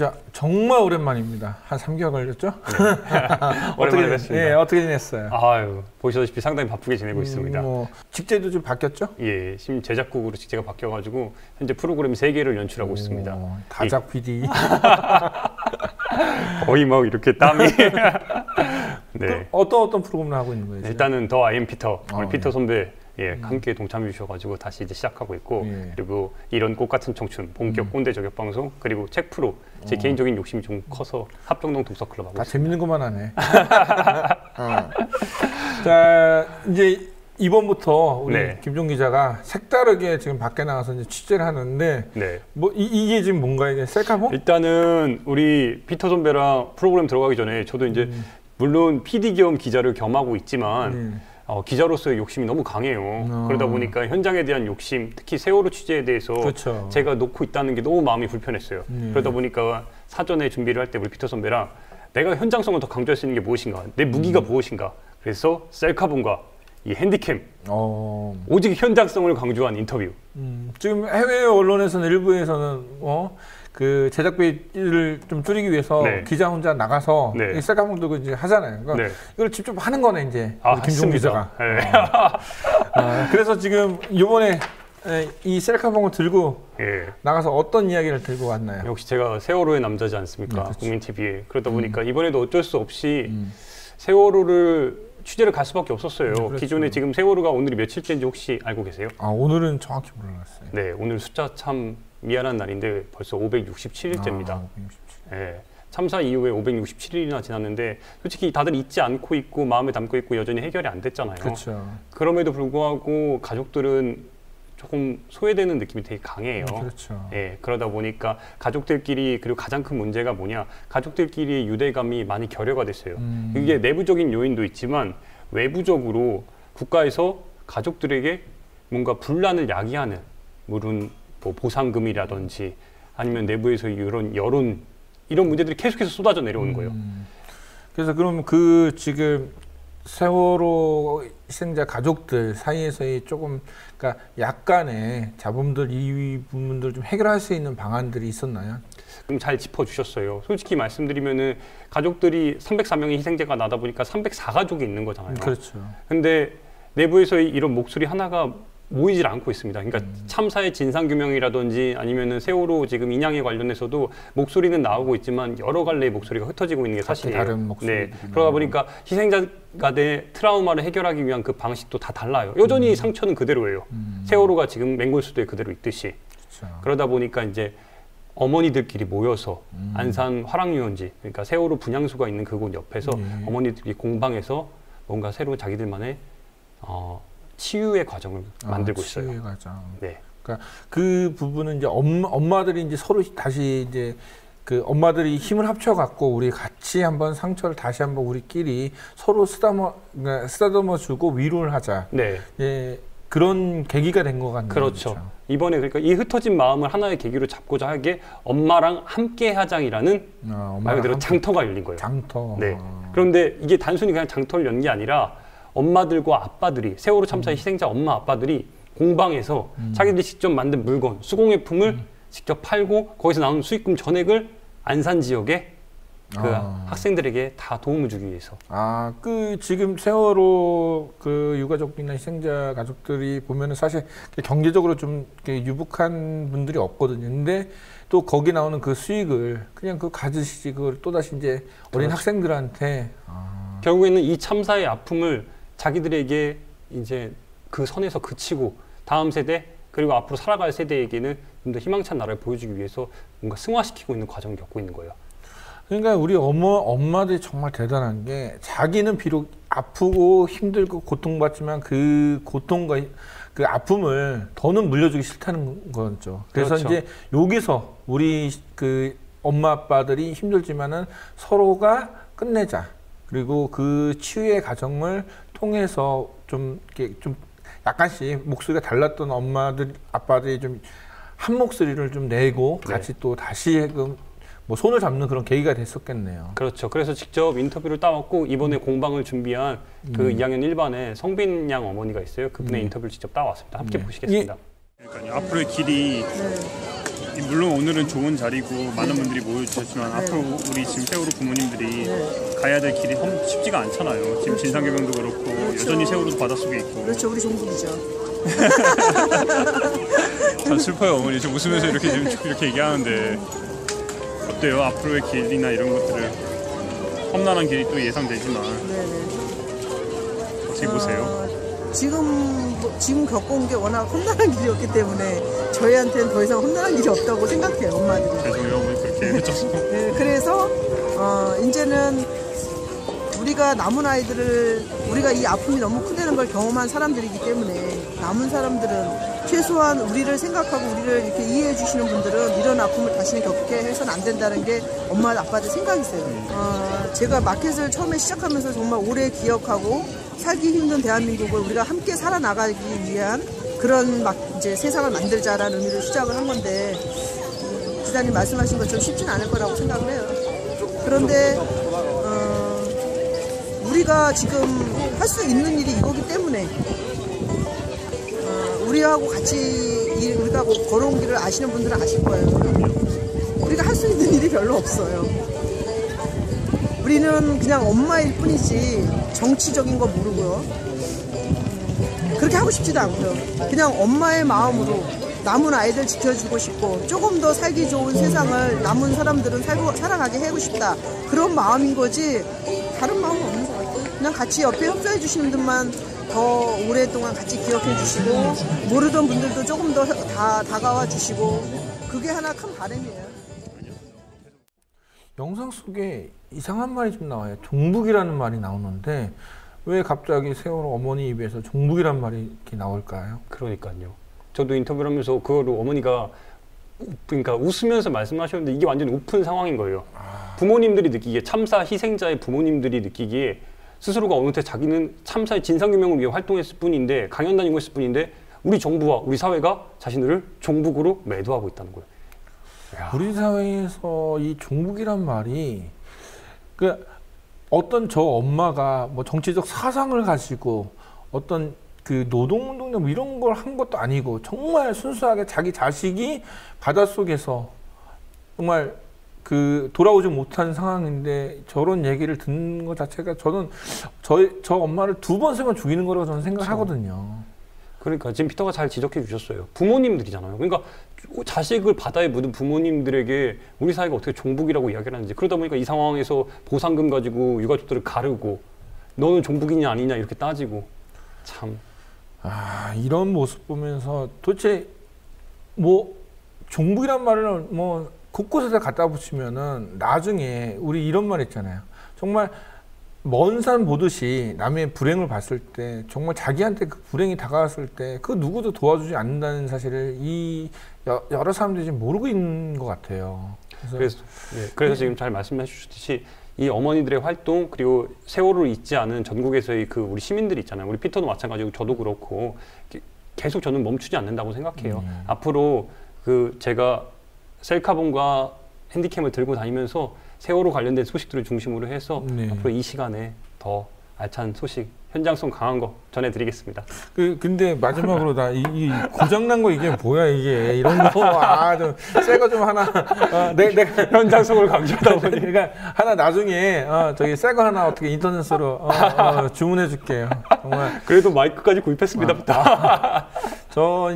기자 정말 오랜만입니다. 한 3개월 걸렸죠? 네. 오랜만에 뵙습니다. 예, 어떻게 지냈어요? 아유, 보시다시피 상당히 바쁘게 지내고 있습니다. 뭐 직제도 좀 바뀌었죠? 예, 지금 제작국으로 직제가 바뀌어가지고 현재 프로그램 3개를 연출하고 있습니다. 다작 PD. 거의 뭐 이렇게 땀이. 네. 어떤 프로그램을 하고 있는 거예요? 일단은 더 아이엠 피터, 우리 피터 네. 선배 함께 동참해 주셔가지고 다시 이제 시작하고 있고 그리고 이런 꽃 같은 청춘, 본격 꼰대 저격 방송 그리고 책 프로 제 개인적인 욕심이 좀 커서 합정동 독서클럽 하고 다 있습니다. 재밌는 것만 하네. 자 이제 이번부터 우리 김종 기자가 색다르게 지금 밖에 나가서 이제 취재를 하는데 뭐 이게 지금 뭔가요? 이게 셀카봉? 일단은 우리 피터 선배랑 프로그램 들어가기 전에 저도 이제 물론 PD 겸 기자를 겸하고 있지만 기자로서의 욕심이 너무 강해요. 그러다 보니까 현장에 대한 욕심, 특히 세월호 취재에 대해서 그렇죠. 제가 놓고 있다는 게 너무 마음이 불편했어요. 그러다 보니까 사전에 준비를 할 때 우리 피터 선배랑 내가 현장성을 더 강조할 수 있는 게 무엇인가, 내 무기가 무엇인가. 그래서 셀카봉과 이 핸디캠, 오직 현장성을 강조한 인터뷰. 지금 해외 언론에서는 일부에서는 그 제작비를 좀 줄이기 위해서 기자 혼자 나가서 셀카봉 들고 이제 하잖아요. 그러니까 이걸 직접 하는 거네 이제 김종 기자가. 그래서 지금 이번에 이 셀카봉을 들고 나가서 어떤 이야기를 들고 왔나요? 역시 제가 세월호의 남자지 않습니까? 국민TV에. 그러다 보니까 이번에도 어쩔 수 없이 세월호를 취재를 갈 수밖에 없었어요. 그렇죠. 기존에 지금 세월호가 오늘이 며칠째인지 혹시 알고 계세요? 오늘은 정확히 몰랐어요. 네, 오늘 숫자 참 미안한 날인데 벌써 567일째입니다. 네, 참사 이후에 567일이나 지났는데 솔직히 다들 잊지 않고 있고 마음에 담고 있고 여전히 해결이 안 됐잖아요. 그렇죠. 그럼에도 불구하고 가족들은 조금 소외되는 느낌이 되게 강해요. 그렇죠. 예, 그러다 보니까 가족들끼리 그리고 가장 큰 문제가 뭐냐, 가족들끼리 유대감이 많이 결여가 됐어요. 이게 내부적인 요인도 있지만 외부적으로 국가에서 가족들에게 뭔가 분란을 야기하는 물론 뭐 보상금이라든지 아니면 내부에서 이런 여론 이런 문제들이 계속해서 쏟아져 내려오는 거예요. 그래서 그럼 그 지금 세월호 희생자 가족들 사이에서의 조금 그러니까 약간의 잡음들 이 부분들 좀 해결할 수 있는 방안들이 있었나요? 그럼 잘 짚어주셨어요. 솔직히 말씀드리면은 가족들이 304명의 희생자가 나다 보니까 304가족이 있는 거잖아요. 그렇죠. 근데 내부에서의 이런 목소리 하나가 모이질 않고 있습니다. 그러니까 참사의 진상규명이라든지 아니면은 세월호 지금 인양에 관련해서도 목소리는 나오고 있지만 여러 갈래의 목소리가 흩어지고 있는 게 사실이에요. 다른 목소리. 그러다 보니까 희생자가 된 트라우마를 해결하기 위한 그 방식도 다 달라요. 여전히 상처는 그대로예요. 세월호가 지금 맹골수도에 그대로 있듯이. 그렇죠. 그러다 보니까 이제 어머니들끼리 모여서 안산 화랑유원지, 그러니까 세월호 분향소가 있는 그곳 옆에서 어머니들이 공방에서 뭔가 새로운 자기들만의 치유의 과정을 만들고 있어요. 치유의 과정. 네. 그러니까 그 부분은 이제 엄마들이 이제 서로 다시 이제 그 엄마들이 힘을 합쳐갖고 우리 같이 한번 상처를 다시 한번 우리끼리 서로 쓰다듬어 주고 위로를 하자. 네. 예, 그런 계기가 된 것 같네요. 그렇죠. 이번에 그러니까 이 흩어진 마음을 하나의 계기로 잡고자 하게 엄마랑 함께 하장이라는 말 그대로 장터가 열린 거예요. 장터. 네. 그런데 이게 단순히 그냥 장터를 연 게 아니라 엄마들과 아빠들이 세월호 참사의 희생자 엄마 아빠들이 공방에서 자기들이 직접 만든 물건 수공예품을 직접 팔고 거기서 나오는 수익금 전액을 안산 지역에 그 학생들에게 다 도움을 주기 위해서. 그 지금 세월호 그 유가족이나 희생자 가족들이 보면은 사실 경제적으로 좀 유복한 분들이 없거든요. 근데 또 거기 나오는 그 수익을 그냥 그 가지시지 그걸 또 다시 이제 어린 그렇죠. 학생들한테 결국에는 이 참사의 아픔을 자기들에게 이제 그 선에서 그치고 다음 세대 그리고 앞으로 살아갈 세대에게는 좀 더 희망찬 나라를 보여주기 위해서 뭔가 승화시키고 있는 과정을 겪고 있는 거예요. 그러니까 우리 엄마들이 정말 대단한 게 자기는 비록 아프고 힘들고 고통받지만 그 고통과 그 아픔을 더는 물려주기 싫다는 거죠. 그래서 그렇죠. 이제 여기서 우리 그 엄마 아빠들이 힘들지만은 서로가 끝내자. 그리고 그 치유의 과정을 통해서 좀 이렇게 좀 약간씩 목소리가 달랐던 엄마들, 아빠들이 좀 한 목소리를 좀 내고 같이 또 다시 뭐 손을 잡는 그런 계기가 됐었겠네요. 그렇죠. 그래서 직접 인터뷰를 따왔고 이번에 공방을 준비한 그 2학년 1반에 성빈 양 어머니가 있어요. 그분의 인터뷰를 직접 따왔습니다. 함께 보시겠습니다. 그러니까요. 앞으로의 길이 물론 오늘은 좋은 자리고 많은 분들이 모여주셨지만 앞으로 우리 지금 세월호 부모님들이 가야 될 길이 쉽지가 않잖아요. 지금 진상규명도 그렇고 여전히 세월호도 바닷속에 있고. 그렇죠. 우리 종국이죠. 참 슬퍼요, 어머니. 좀 웃으면서 이렇게 얘기하는데 어때요? 앞으로의 길이나 이런 것들을 험난한 길이 또 예상되지만 어떻게 보세요? 지금 겪어온 게 워낙 험난한 길이었기 때문에 저희한테는 더 이상 험난한 길이 없다고 생각해요, 엄마들이. 죄송해요, 어머니 그렇게 해줘서. 네, 그래서 이제는 우리가 남은 아이들을 우리가 이 아픔이 너무 크다는 걸 경험한 사람들이기 때문에 남은 사람들은 최소한 우리를 생각하고 우리를 이렇게 이해해 주시는 분들은 이런 아픔을 다시는 겪게 해서는 안 된다는 게 엄마 아빠들 생각이세요. 제가 마켓을 처음에 시작하면서 정말 오래 기억하고 살기 힘든 대한민국을 우리가 함께 살아나가기 위한 그런 이제 세상을 만들자라는 의미로 시작을 한 건데 기자님 말씀하신 것처럼 쉽진 않을 거라고 생각을 해요. 그런데 우리가 지금 할 수 있는 일이 이거기 때문에 우리하고 같이 우리가 걸어온 길을 아시는 분들은 아실 거예요. 우리가 할 수 있는 일이 별로 없어요. 우리는 그냥 엄마일 뿐이지 정치적인 거 모르고요. 그렇게 하고 싶지도 않고요. 그냥 엄마의 마음으로 남은 아이들 지켜주고 싶고 조금 더 살기 좋은 세상을 남은 사람들은 살아가게 하고 싶다. 그런 마음인 거지 다른 마음은 없는 것 같아요. 그냥 같이 옆에 협조해 주시는 분만 더 오랫동안 같이 기억해 주시고 모르던 분들도 조금 더 다가와 주시고 그게 하나 큰 바람이에요. 영상 속에 이상한 말이 좀 나와요. 종북이라는 말이 나오는데 왜 갑자기 세월호 어머니 입에서 종북이란 말이 이렇게 나올까요? 그러니까요. 저도 인터뷰를 하면서 그거를 어머니가 그러니까 웃으면서 말씀하셨는데 이게 완전 오픈 상황인 거예요. 부모님들이 느끼기에 참사 희생자의 부모님들이 느끼기에 스스로가 어느 때 자기는 참사의 진상규명을 위해 활동했을 뿐인데 강연 다니고 있을 뿐인데 우리 정부와 우리 사회가 자신들을 종북으로 매도하고 있다는 거예요. 야. 우리 사회에서 이 종북이란 말이 어떤 저 엄마가 뭐 정치적 사상을 가지고 어떤 그 노동운동이나 뭐 이런 걸 한 것도 아니고 정말 순수하게 자기 자식이 바닷속에서 정말 그 돌아오지 못한 상황인데 저런 얘기를 듣는 것 자체가 저는 저 엄마를 2번, 3번 죽이는 거라고 저는 생각하거든요. 그러니까 지금 피터가 잘 지적해 주셨어요. 부모님들이잖아요. 그러니까 자식을 바다에 묻은 부모님들에게 우리 사회가 어떻게 종북이라고 이야기를 하는지 그러다 보니까 이 상황에서 보상금 가지고 유가족들을 가르고 너는 종북이냐 아니냐 이렇게 따지고 참. 이런 모습 보면서 도대체 뭐 종북이란 말을 뭐 곳곳에다 갖다 붙이면은 나중에 우리 이런 말 있잖아요. 정말 먼 산 보듯이 남의 불행을 봤을 때 정말 자기한테 그 불행이 다가왔을 때 그 누구도 도와주지 않는다는 사실을 이 여러 사람들이 지금 모르고 있는 것 같아요. 그래서 지금 잘 말씀해 주셨듯이 이 어머니들의 활동 그리고 세월호를 잊지 않은 전국에서의 그 우리 시민들이 있잖아요. 우리 피터도 마찬가지고 저도 그렇고 계속 저는 멈추지 않는다고 생각해요. 앞으로 그 제가 셀카봉과 핸디캠을 들고 다니면서 세월호 관련된 소식들을 중심으로 해서 앞으로 이 시간에 더 알찬 소식, 현장성 강한 거 전해드리겠습니다. 근데 마지막으로 이 고장난 거 이게 뭐야 이게 이런 거 좀 새 거 좀 하나 내가 현장성을 강조하다 보니 그러니까 하나 나중에 저기 새 거 하나 어떻게 인터넷으로 주문해 줄게요. 정말 그래도 마이크까지 구입했습니다. 저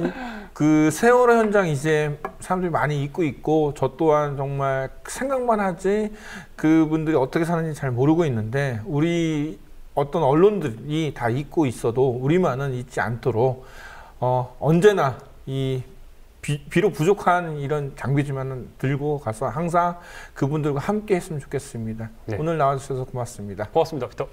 그 세월호 현장 이제 사람들이 많이 잊고 있고 저 또한 정말 생각만 하지 그분들이 어떻게 사는지 잘 모르고 있는데 우리 어떤 언론들이 다 잊고 있어도 우리만은 잊지 않도록 언제나 이 비록 부족한 이런 장비지만은 들고 가서 항상 그분들과 함께 했으면 좋겠습니다. 오늘 나와주셔서 고맙습니다. 고맙습니다, 피터.